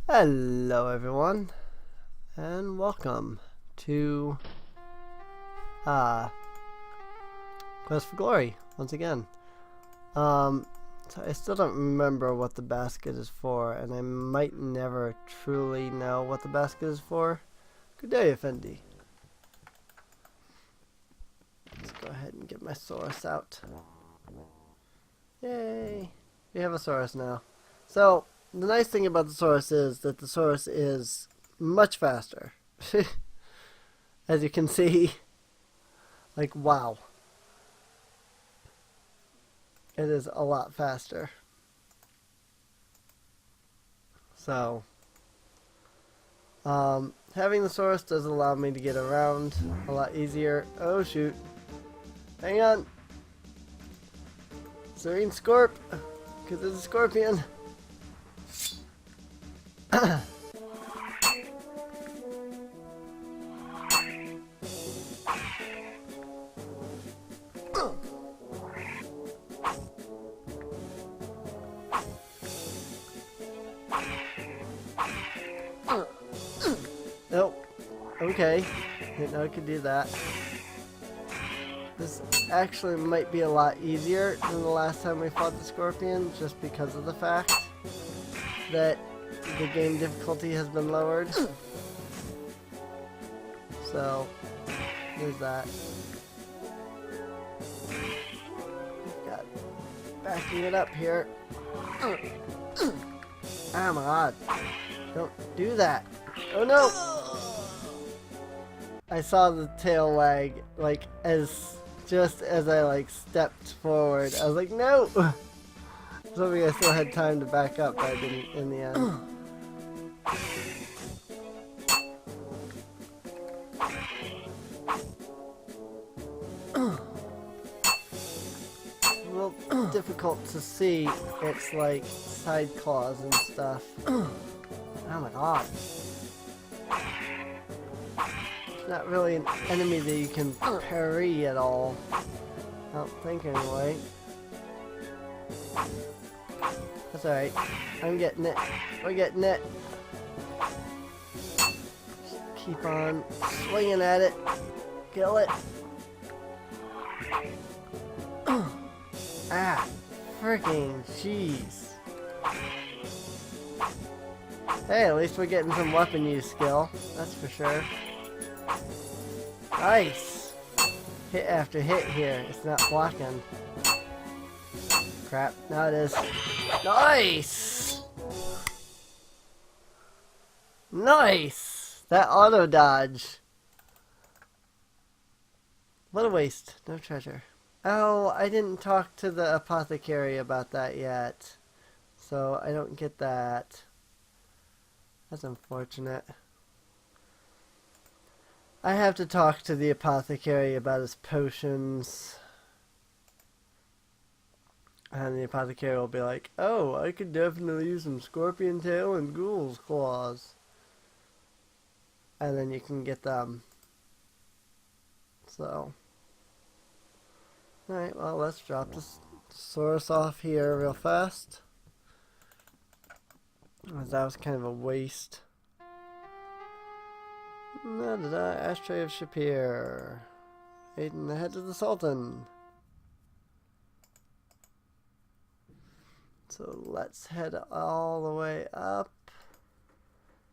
Hello everyone, and welcome to Quest for Glory once again. So I still don't remember what the basket is for, and I might never truly know what the basket is for. Good day, Effendi. Let's go ahead and get my Saurus out. Yay! We have a Saurus now. So the nice thing about the Saurus is that the Saurus is much faster. As you can see, like, wow. It is a lot faster. So, having the Saurus does allow me to get around a lot easier. Oh shoot. Hang on. Serene Scorp, because it's a scorpion. Nope. Okay. Didn't know I could do that. This actually might be a lot easier than the last time we fought the scorpion, just because of the fact that the game difficulty has been lowered. So, there's that. Got backing it up here. Oh my god. Don't do that. Oh no! I saw the tail wag, like, just as I, stepped forward. I was like, no! I was hoping I still had time to back up, but I didn't in the end. It's a little difficult to see its, side claws and stuff. Oh my god. It's not really an enemy that you can parry at all. I don't think, anyway. That's alright. I'm getting it. We're getting it. Just keep on swinging at it. Kill it. Ah, freaking jeez. Hey, at least we're getting some weapon use skill. That's for sure. Nice. Hit after hit here. It's not blocking. Crap. Now it is. Nice! Nice! That auto dodge. What a waste. No treasure. Oh, I didn't talk to the Apothecary about that yet. So I don't get that. That's unfortunate. I have to talk to the Apothecary about his potions. And the Apothecary will be like, oh, I could definitely use some scorpion tail and ghoul's claws. And then you can get them. So. Alright, well, let's drop this Saurus off here real fast. That was kind of a waste. Ashtray of Shapeir. Aiding the head of the Sultan. So let's head all the way up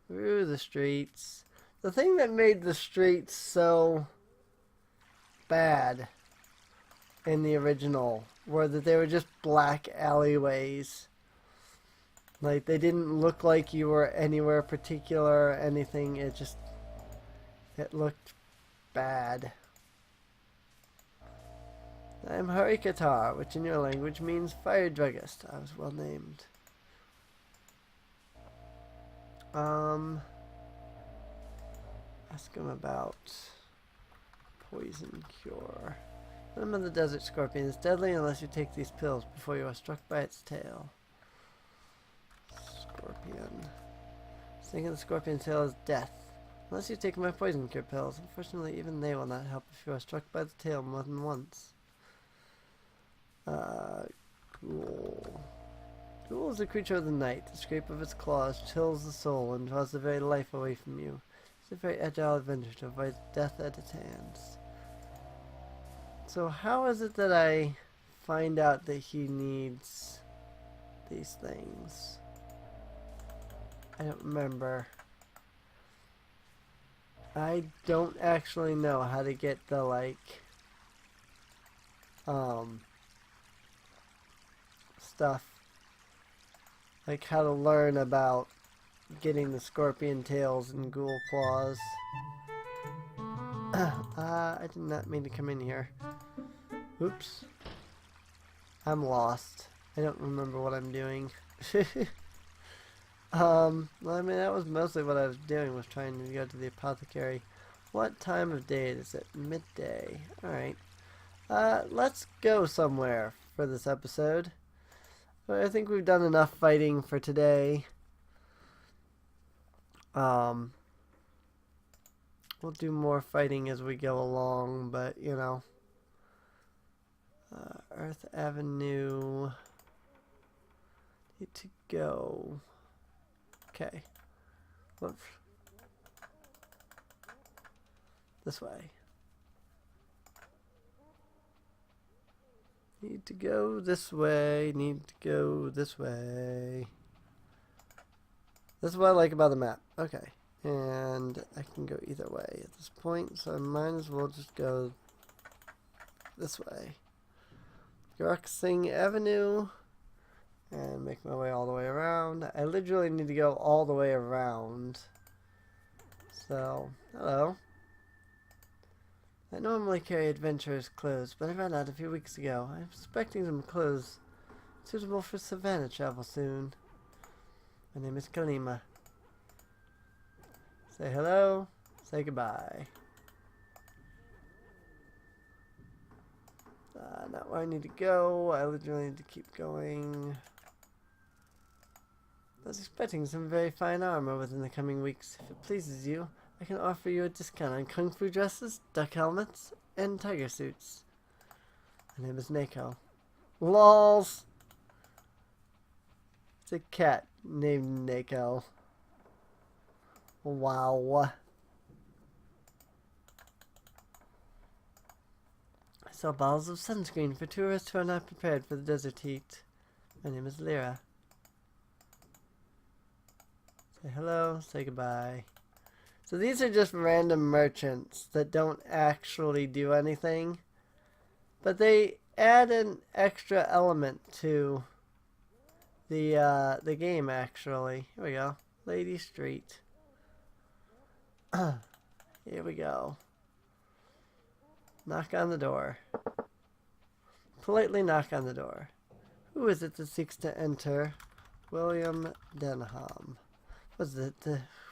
through the streets. The thing that made the streets so bad in the original were that they were just black alleyways. Like, they didn't look like you were anywhere particular or anything. It looked bad. I'm Harikatar, which in your language means fire druggist. I was well named. Ask him about poison cure. Venom of the desert scorpion is deadly unless you take these pills before you are struck by its tail. Scorpion. Sting of the scorpion tail is death. Unless you take my poison cure pills. Unfortunately, even they will not help if you are struck by the tail more than once. Cool. Ghoul is a creature of the night. The scrape of its claws chills the soul and draws the very life away from you. It's a very agile adventure to avoid death at its hands. So how is it that I find out that he needs these things? I don't remember. I don't actually know how to get the, like, stuff. Like how to learn about getting the scorpion tails and ghoul claws. I did not mean to come in here. Oops. I'm lost. I don't remember what I'm doing. Well, I mean, that was mostly what I was doing, was trying to go to the Apothecary. What time of day is it? Midday. Alright. Let's go somewhere for this episode. I think we've done enough fighting for today. We'll do more fighting as we go along, but, you know. Earth Avenue. Need to go. Okay. Whoops. This way. Need to go this way. Need to go this way. This is what I like about the map. Okay. And I can go either way at this point, so I might as well just go this way. Yorksing Avenue. And make my way all the way around. I literally need to go all the way around. So, hello. I normally carry adventurer's clothes, but I ran out a few weeks ago. I'm expecting some clothes suitable for savannah travel soon. My name is Kalima. Say hello, say goodbye. Not where I need to go. I literally need to keep going. I was expecting some very fine armor within the coming weeks. If it pleases you, I can offer you a discount on kung fu dresses, duck helmets, and tiger suits. My name is Neko. LOLs! It's a cat named Neko. Wow. I sell bottles of sunscreen for tourists who are not prepared for the desert heat. My name is Lyra. Say hello, say goodbye. So these are just random merchants that don't actually do anything, but they add an extra element to the game actually. Here we go. Lady Street. Here we go. Knock on the door. Politely knock on the door. Who is it that seeks to enter? William Denham. Was it?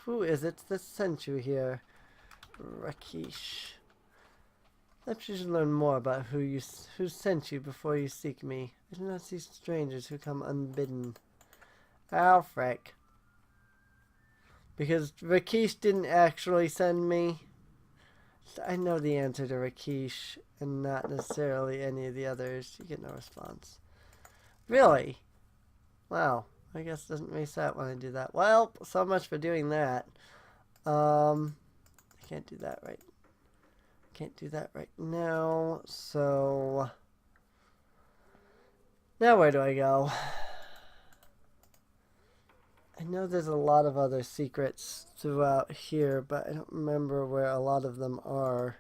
Who is it that sent you here? Rakesh. Perhaps you should learn more about who sent you before you seek me. I do not see strangers who come unbidden. Oh, frick. Because Rakesh didn't actually send me. I know the answer to Rakesh and not necessarily any of the others. You get no response. Really? Wow. I guess it doesn't reset when I do that. Well, so much for doing that. I can't do that right. Can't do that right now. So now where do I go? I know there's a lot of other secrets throughout here, but I don't remember where a lot of them are.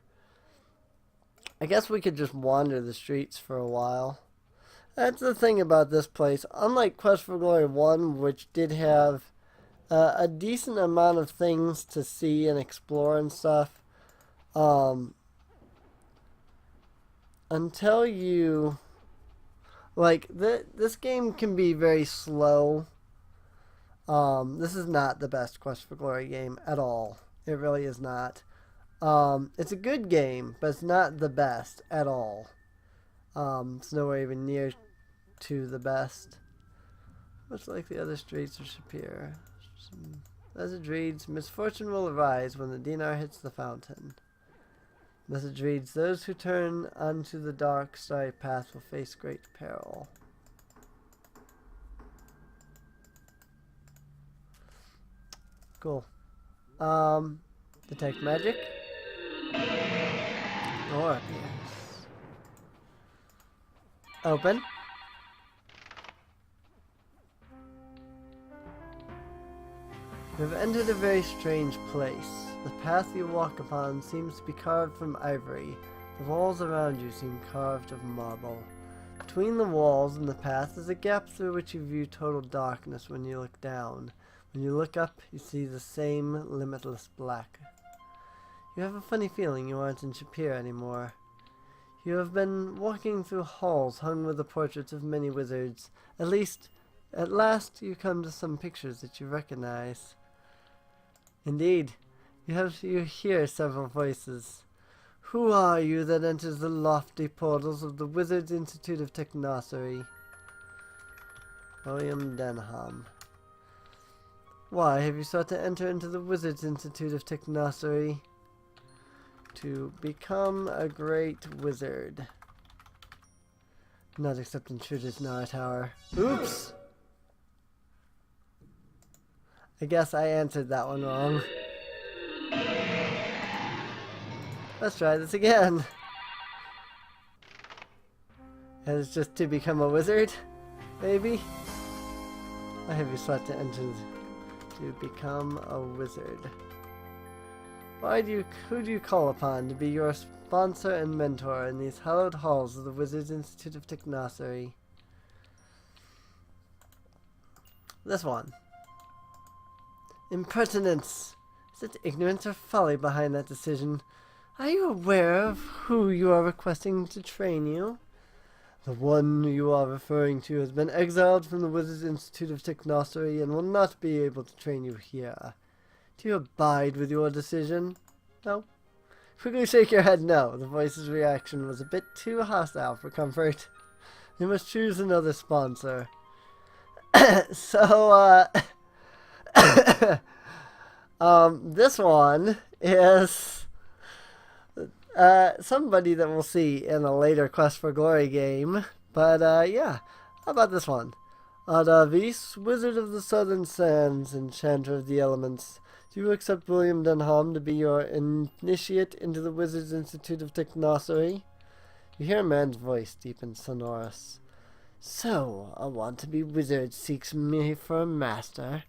I guess we could just wander the streets for a while. That's the thing about this place. Unlike Quest for Glory 1, which did have a decent amount of things to see and explore and stuff, until you... Like, this game can be very slow. This is not the best Quest for Glory game at all. It really is not. It's a good game, but it's not the best at all. It's nowhere even near to the best. Much like the other streets of Shapeir. As it reads, misfortune will arise when the dinar hits the fountain. Message reads, those who turn onto the dark, starry path will face great peril. Cool. Detect magic. Or yes. Open. You have entered a very strange place. The path you walk upon seems to be carved from ivory. The walls around you seem carved of marble. Between the walls and the path is a gap through which you view total darkness when you look down. When you look up, you see the same limitless black. You have a funny feeling you aren't in Shapeir anymore. You have been walking through halls hung with the portraits of many wizards. At last you come to some pictures that you recognize. Indeed, you hear several voices. Who are you that enters the lofty portals of the Wizards' Institute of Technocery? William Denham. Why have you sought to enter into the Wizards' Institute of Technocery? To become a great wizard. Not accept intruders in our tower. Oops! I guess I answered that one wrong. Let's try this again. And it's just to become a wizard? Maybe? I have you sought to enter to become a wizard. Who do you call upon to be your sponsor and mentor in these hallowed halls of the Wizards Institute of Technocery? This one. Impertinence! Is it ignorance or folly behind that decision? Are you aware of who you are requesting to train you? The one you are referring to has been exiled from the Wizards Institute of Technocery and will not be able to train you here. Do you abide with your decision? No. Quickly shake your head no. The voice's reaction was a bit too hostile for comfort. You must choose another sponsor. So, this one is somebody that we'll see in a later Quest for Glory game. But, yeah. How about this one? Adavis, Wizard of the Southern Sands, Enchanter of the Elements. Do you accept William Denham to be your initiate into the Wizards Institute of Technocery? You hear a man's voice, deep and sonorous. So, a want-to-be wizard seeks me for a master.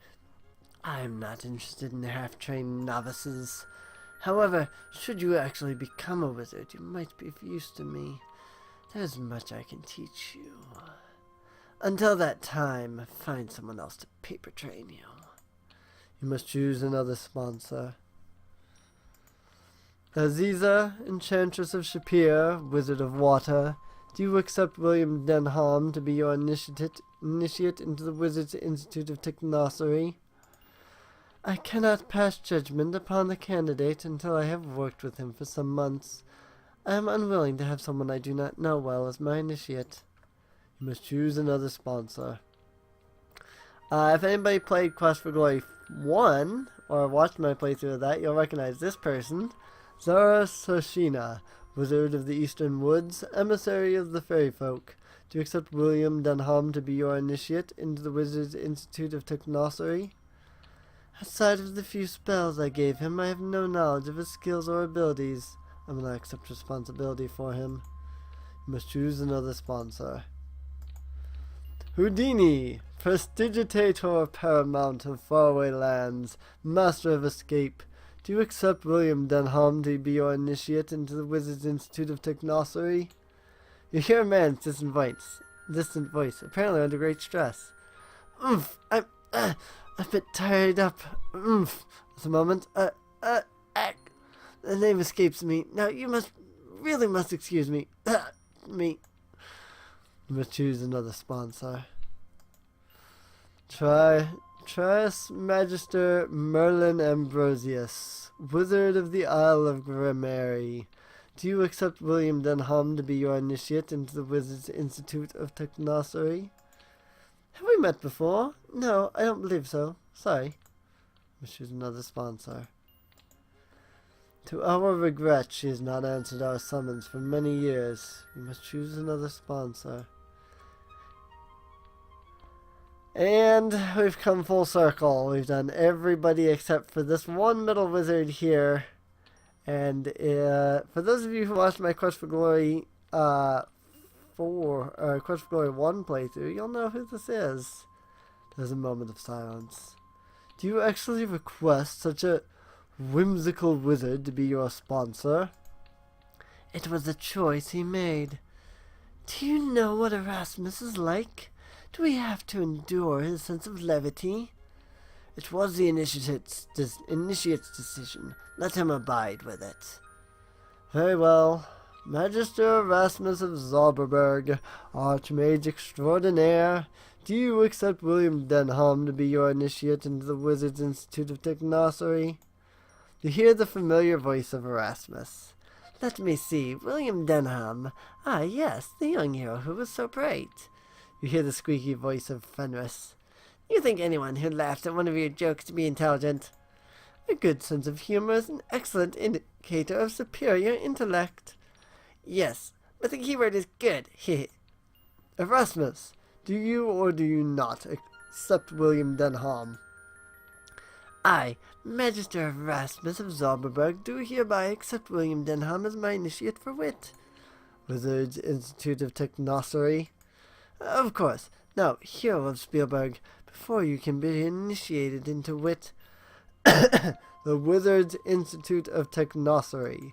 I'm not interested in half-trained novices. However, should you actually become a wizard, you might be of use to me. There's much I can teach you. Until that time, find someone else to paper train you. You must choose another sponsor. Aziza, Enchantress of Shapeir, Wizard of Water. Do you accept William Denham to be your initiate into the Wizards Institute of Technocery? I cannot pass judgment upon the candidate until I have worked with him for some months. I am unwilling to have someone I do not know well as my initiate. You must choose another sponsor. If anybody played Quest for Glory 1, or watched my playthrough of that, you'll recognize this person. Zara Soshina, Wizard of the Eastern Woods, Emissary of the Fairy Folk. Do you accept William Denham to be your initiate into the Wizards Institute of Technocery? Outside of the few spells I gave him, I have no knowledge of his skills or abilities. I will not accept responsibility for him. You must choose another sponsor. Houdini, Prestidigitator Paramount of Faraway Lands, Master of Escape. Do you accept William Denham to be your initiate into the Wizards Institute of Technocery? You hear a man's distant voice, apparently under great stress. I'm a bit tired up. Just a moment. The name escapes me. Now you really must excuse me. Me. You must choose another sponsor. Trias Magister Merlin Ambrosius, Wizard of the Isle of Grimary. Do you accept William Denham to be your initiate into the Wizards Institute of Technocery? Have we met before? No, I don't believe so. Sorry. We choose another sponsor. To our regret, she has not answered our summons for many years. We must choose another sponsor. And we've come full circle. We've done everybody except for this one middle wizard here. And for those of you who watched my Quest for Glory 4, Quest for Glory 1 playthrough, you'll know who this is. There's a moment of silence. Do you actually request such a whimsical wizard to be your sponsor? It was a choice he made. Do you know what Erasmus is like? Do we have to endure his sense of levity? It was the initiate's decision. Let him abide with it. Very well. Magister Erasmus of Zauberberg, Archmage Extraordinaire, do you accept William Denham to be your initiate into the Wizard's Institute of Technocery? You hear the familiar voice of Erasmus. Let me see, William Denham. Ah, yes, the young hero who was so bright. You hear the squeaky voice of Fenris. You think anyone who laughed at one of your jokes to be intelligent? A good sense of humor is an excellent indicator of superior intellect. Yes, but the keyword is good. Erasmus, do you or do you not accept William Denham? I, Magister Erasmus of Zauberberg, do hereby accept William Denham as my initiate for wit. Wizard's Institute of Technocery. Of course. Now, hero of Spielberg, before you can be initiated into wit, the Wizard's Institute of Technocery.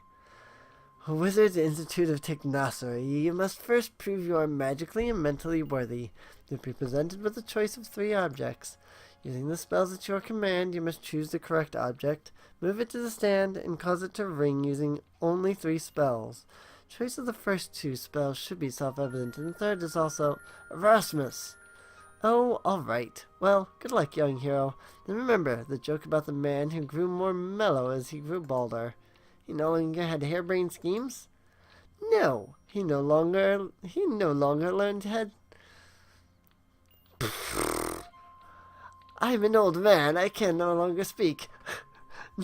Wizard's Institute of Technocery, you must first prove you are magically and mentally worthy. You'll be presented with a choice of 3 objects. Using the spells at your command, you must choose the correct object, move it to the stand, and cause it to ring using only 3 spells. Choice of the first 2 spells should be self-evident, and the third is also Erasmus. Oh, alright. Well, good luck, young hero. And remember the joke about the man who grew more mellow as he grew balder. He no longer had harebrained schemes? No, he no longer learned had... I'm an old man, I can no longer speak.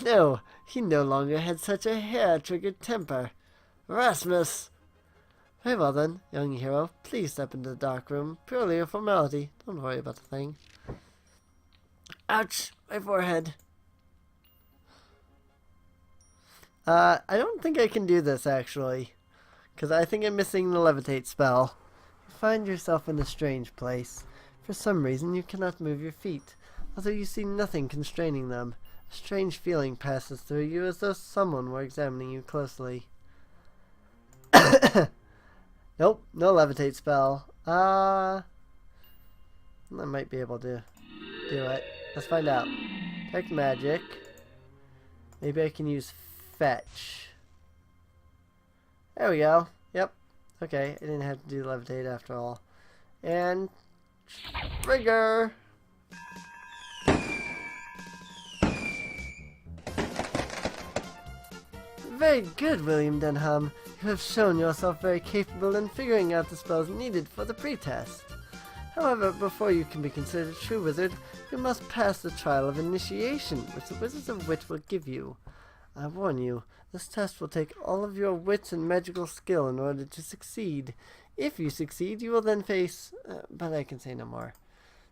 No, he no longer had such a hair-triggered temper. Erasmus! Very well then, young hero. Please step into the dark room. Purely a formality. Don't worry about the thing. Ouch! My forehead. I don't think I can do this, actually. Because I think I'm missing the levitate spell. You find yourself in a strange place. For some reason, you cannot move your feet, although you see nothing constraining them. A strange feeling passes through you as though someone were examining you closely. Nope, no levitate spell. I might be able to do it. Let's find out. Detect magic. Maybe I can use fetch. There we go. Yep. Okay, I didn't have to do levitate after all. And trigger. Very good, William Denham. You have shown yourself very capable in figuring out the spells needed for the pretest. However, before you can be considered a true wizard, you must pass the trial of initiation, which the Wizards of Wit will give you. I warn you, this test will take all of your wits and magical skill in order to succeed. If you succeed, you will then face... but I can say no more.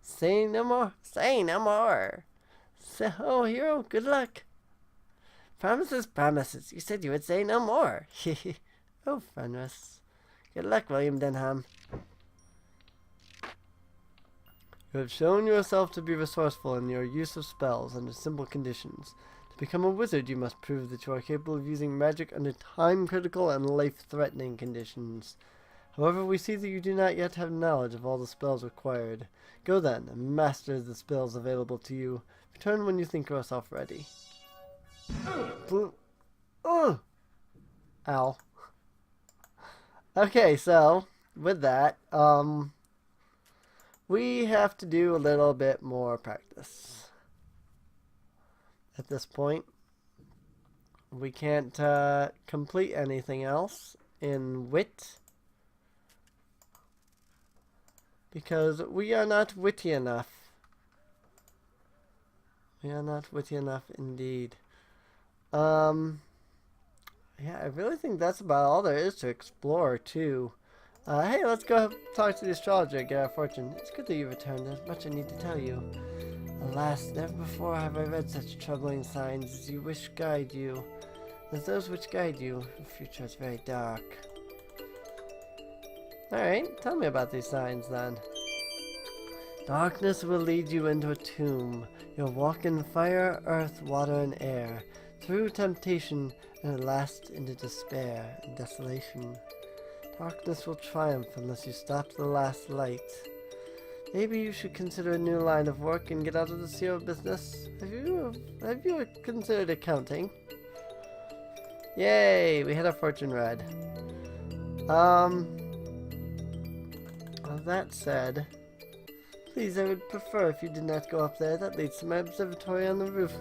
Say no more. Say no more. So, hero, good luck. Promises, promises. You said you would say no more. Oh, Fenris. Good luck, William Denham. You have shown yourself to be resourceful in your use of spells under simple conditions. To become a wizard, you must prove that you are capable of using magic under time-critical and life-threatening conditions. However, we see that you do not yet have knowledge of all the spells required. Go then, and master the spells available to you. Return when you think yourself ready. Ow. Okay, so, with that, we have to do a little bit more practice. At this point, we can't complete anything else in wit, because we are not witty enough. We are not witty enough indeed. Yeah, I really think that's about all there is to explore, too. Hey, let's go talk to the astrologer and get our fortune. It's good that you returned. There's much I need to tell you. Alas, never before have I read such troubling signs as you wish guide you. As those which guide you, the future is very dark. Alright, tell me about these signs then. Darkness will lead you into a tomb. You'll walk in fire, earth, water, and air, through temptation, and at last into despair and desolation. Darkness will triumph unless you stop the last light. Maybe you should consider a new line of work and get out of the zero business. Have you considered accounting? Yay, we had our fortune read. Well, that said, please, I would prefer if you did not go up there. That leads to my observatory on the roof,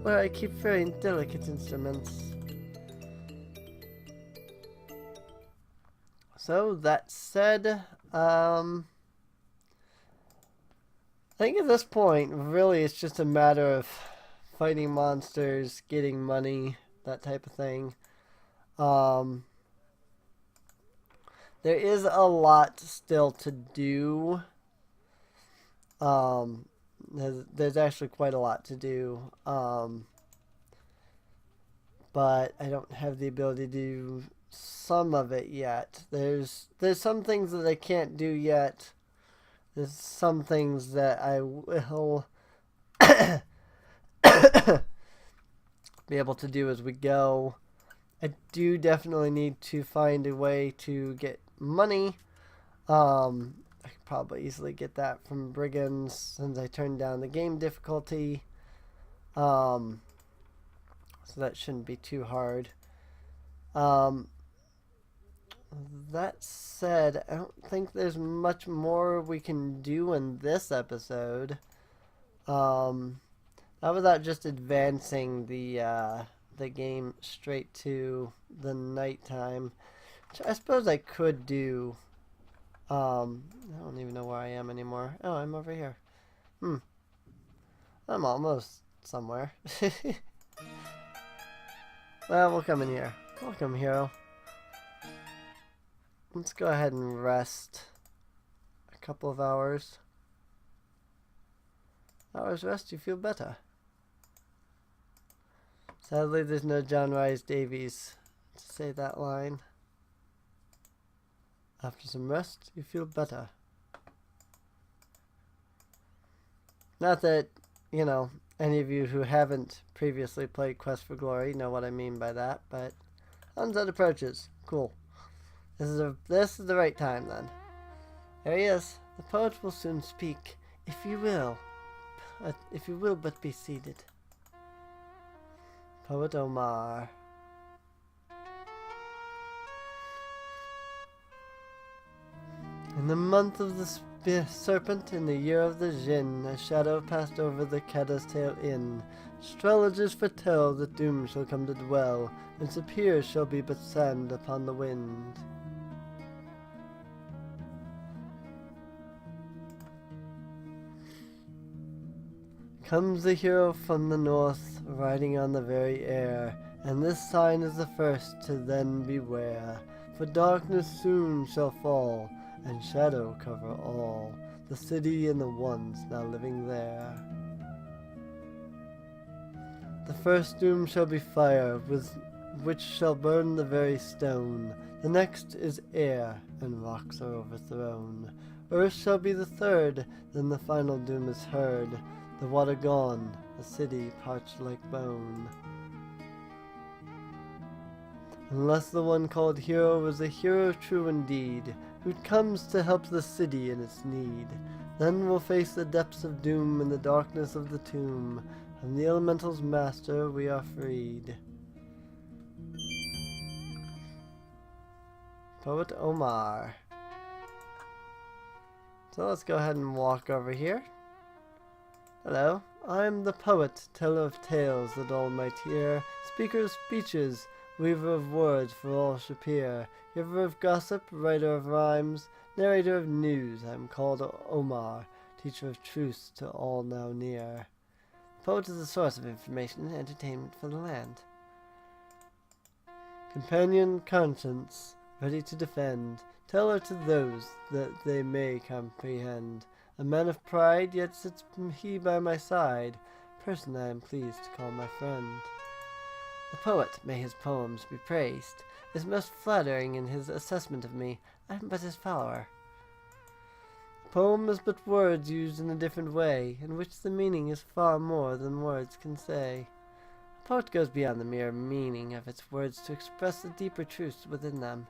where I keep very delicate instruments. So, that said, I think at this point, really, it's just a matter of fighting monsters, getting money, that type of thing. There is a lot still to do. There's actually quite a lot to do. But I don't have the ability to do some of it yet. There's some things that I can't do yet. There's some things that I will be able to do as we go. I do definitely need to find a way to get money. I could probably easily get that from brigands since I turned down the game difficulty. So that shouldn't be too hard. That said, I don't think there's much more we can do in this episode. Not without just advancing the game straight to the nighttime. Which I suppose I could do. I don't even know where I am anymore. Oh, I'm over here. I'm almost somewhere. Well, we'll come in here. Welcome, hero. Let's go ahead and rest a couple of hours. Hours rest, you feel better. Sadly, there's no John Rhys Davies to say that line. After some rest, you feel better. Not that, you know, any of you who haven't previously played Quest for Glory know what I mean by that, but onset approaches. Cool. This is the right time then. There he is. The poet will soon speak, if you will but be seated. Poet Omar. In the month of the serpent, in the year of the Jinn, a shadow passed over the Cadda's Tail Inn. Astrologers foretell that doom shall come to dwell, and Shapeir shall be but sand upon the wind. Comes the hero from the north, riding on the very air, and this sign is the first to then beware. For darkness soon shall fall, and shadow cover all, the city and the ones now living there. The first doom shall be fire, with which shall burn the very stone. The next is air, and rocks are overthrown. Earth shall be the third, then the final doom is heard. The water gone, the city parched like bone. Unless the one called hero is a hero true indeed, who comes to help the city in its need, then we'll face the depths of doom in the darkness of the tomb. From the elemental's master we are freed. Poet Omar. So let's go ahead and walk over here. Hello, I'm the poet, teller of tales that all might hear, speaker of speeches, weaver of words for all Shapeir, giver of gossip, writer of rhymes, narrator of news. I'm called Omar, teacher of truths to all now near. The poet is the source of information and entertainment for the land. Companion conscience, ready to defend, Tell her to those that they may comprehend. A man of pride, yet sits he by my side, person I am pleased to call my friend. The poet, may his poems be praised, is most flattering in his assessment of me. I am but his follower. The poem is but words used in a different way, in which the meaning is far more than words can say. A poet goes beyond the mere meaning of its words to express the deeper truths within them.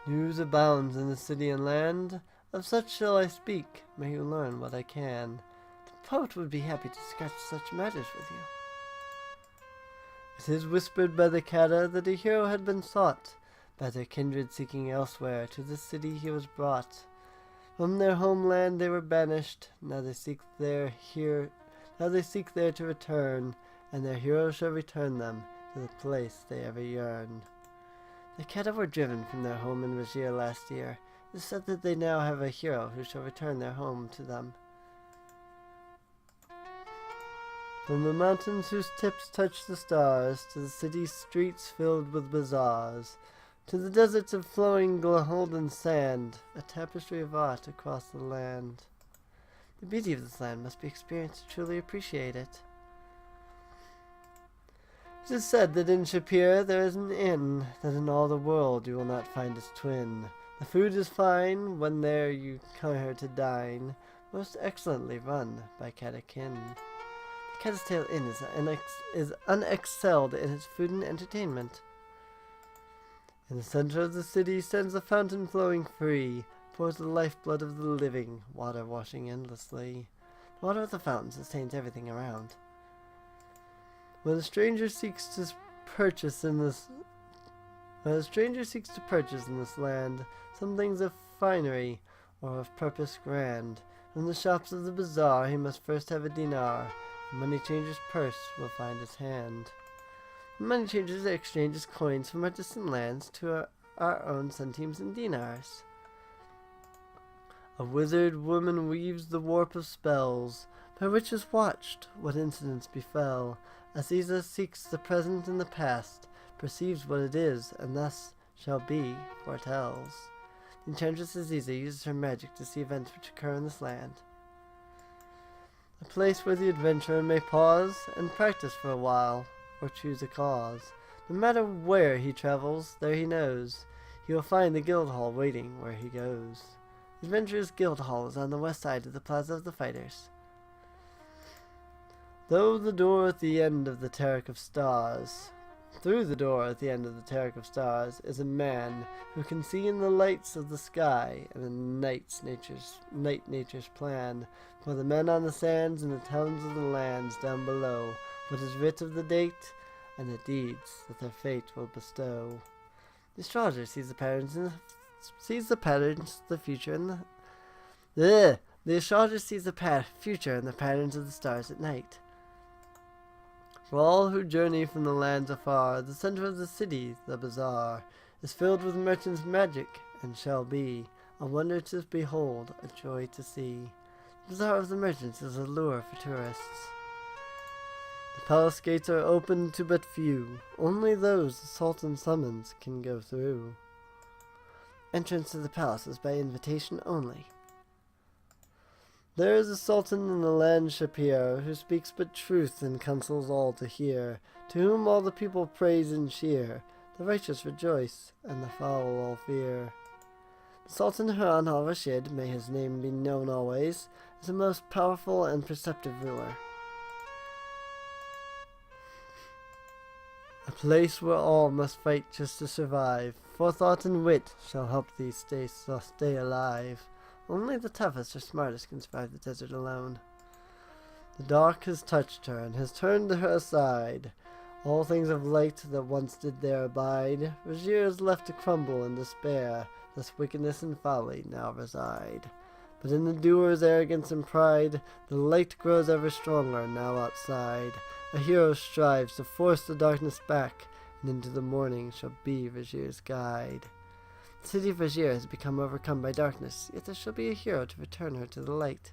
News abounds in the city and land, of such shall I speak, may you learn what I can. The poet would be happy to discuss such matters with you. It is whispered by the Cadda that a hero had been sought, by their kindred seeking elsewhere, to this city he was brought. From their homeland they were banished, now they seek there to return, and their hero shall return them to the place they ever yearned. The Cadda were driven from their home in Shapeir last year. It is said that they now have a hero who shall return their home to them. From the mountains whose tips touch the stars, to the city streets filled with bazaars, to the deserts of flowing golden sand, a tapestry of art across the land. The beauty of this land must be experienced to truly appreciate it. It is said that in Shapeir there is an inn, that in all the world you will not find its twin. The food is fine, when there you come here to dine, most excellently run by Caddakin. The Cadda's Tail Inn is unexcelled in its food and entertainment. In the center of the city stands a fountain flowing free, pours the lifeblood of the living, water washing endlessly. The water of the fountain sustains everything around. When a stranger seeks to purchase in this land some things of finery or of purpose grand, from the shops of the bazaar he must first have a dinar. The money changer's purse will find his hand. The money changers exchanges coins from our distant lands to our own centimes and dinars. A wizard woman weaves the warp of spells, by which is watched what incidents befell. Aziza seeks the present and the past, perceives what it is, and thus shall be, foretells. The enchantress Aziza uses her magic to see events which occur in this land. A place where the adventurer may pause and practice for a while, or choose a cause. No matter where he travels, there he knows, he will find the guild hall waiting where he goes. The adventurer's guild hall is on the west side of the Plaza of the Fighters. Through the door at the end of the Terrace of Stars is a man who can see in the lights of the sky and in night nature's plan, for the men on the sands and the towns of the lands down below, what is writ of the date and the deeds that their fate will bestow. The astrologer sees the patterns of the future and the patterns of the stars at night. For all who journey from the lands afar, the center of the city, the bazaar, is filled with merchants' magic, and shall be a wonder to behold, a joy to see. The bazaar of the merchants is a lure for tourists. The palace gates are open to but few, only those the Sultan summons can go through. Entrance to the palace is by invitation only. There is a Sultan in the land Shapeir, who speaks but truth and counsels all to hear, to whom all the people praise and cheer. The righteous rejoice, and the foul all fear. The Sultan Harun al-Rashid, may his name be known always, is a most powerful and perceptive ruler. A place where all must fight just to survive, forethought and wit shall help thee stay alive. Only the toughest or smartest can survive the desert alone. The dark has touched her, and has turned her aside. All things of light that once did there abide, Shapeir is left to crumble in despair, thus wickedness and folly now reside. But in the doer's arrogance and pride, the light grows ever stronger now outside. A hero strives to force the darkness back, and into the morning shall be Shapeir's guide. The city of Shapeir has become overcome by darkness, yet there shall be a hero to return her to the light.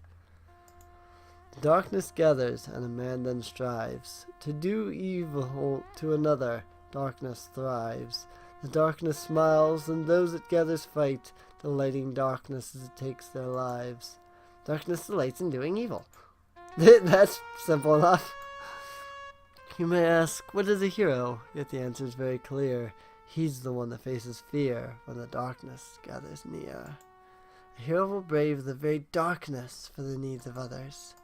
The darkness gathers, and a man then strives to do evil to another. Darkness thrives. The darkness smiles, and those it gathers fight, delighting darkness as it takes their lives. Darkness delights in doing evil. That's simple enough. You may ask, what is a hero? Yet the answer is very clear. He's the one that faces fear when the darkness gathers near. A hero will brave the very darkness for the needs of others.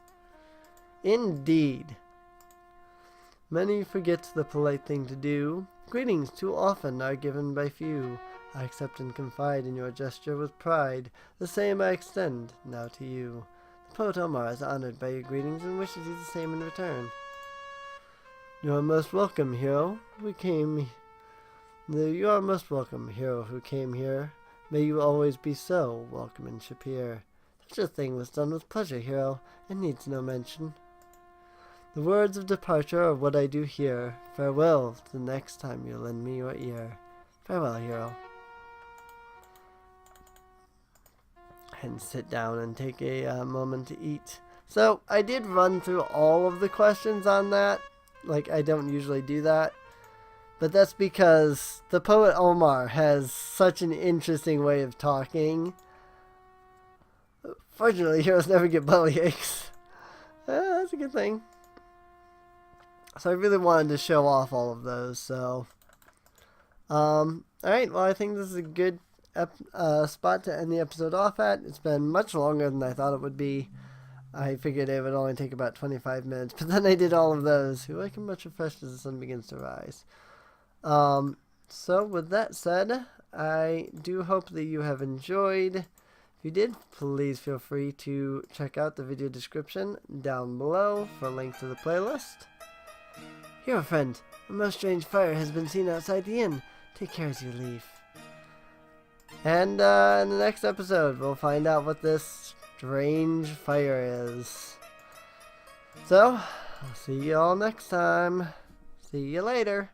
Indeed. Many forget the polite thing to do. Greetings too often are given by few. I accept and confide in your gesture with pride. The same I extend now to you. The poet Omar is honored by your greetings and wishes you the same in return. You are most welcome, hero. You are most welcome, hero who came here. May you always be so welcome in Shapeir. Such a thing was done with pleasure, hero, and needs no mention. The words of departure are what I do here. Farewell the next time you lend me your ear. Farewell, hero. And sit down and take a moment to eat. So, I did run through all of the questions on that. Like, I don't usually do that. But that's because the poet Omar has such an interesting way of talking. Fortunately, heroes never get belly aches. That's a good thing. So I really wanted to show off all of those. So, alright, well, I think this is a good spot to end the episode off at. It's been much longer than I thought it would be. I figured it would only take about 25 minutes, but then I did all of those. Who I can much refreshed as the sun begins to rise. So with that said, I do hope that you have enjoyed. If you did, please feel free to check out the video description down below for a link to the playlist. Hero friend, a most strange fire has been seen outside the inn. Take care as you leave. And in the next episode, we'll find out what this strange fire is. So, I'll see you all next time. See you later.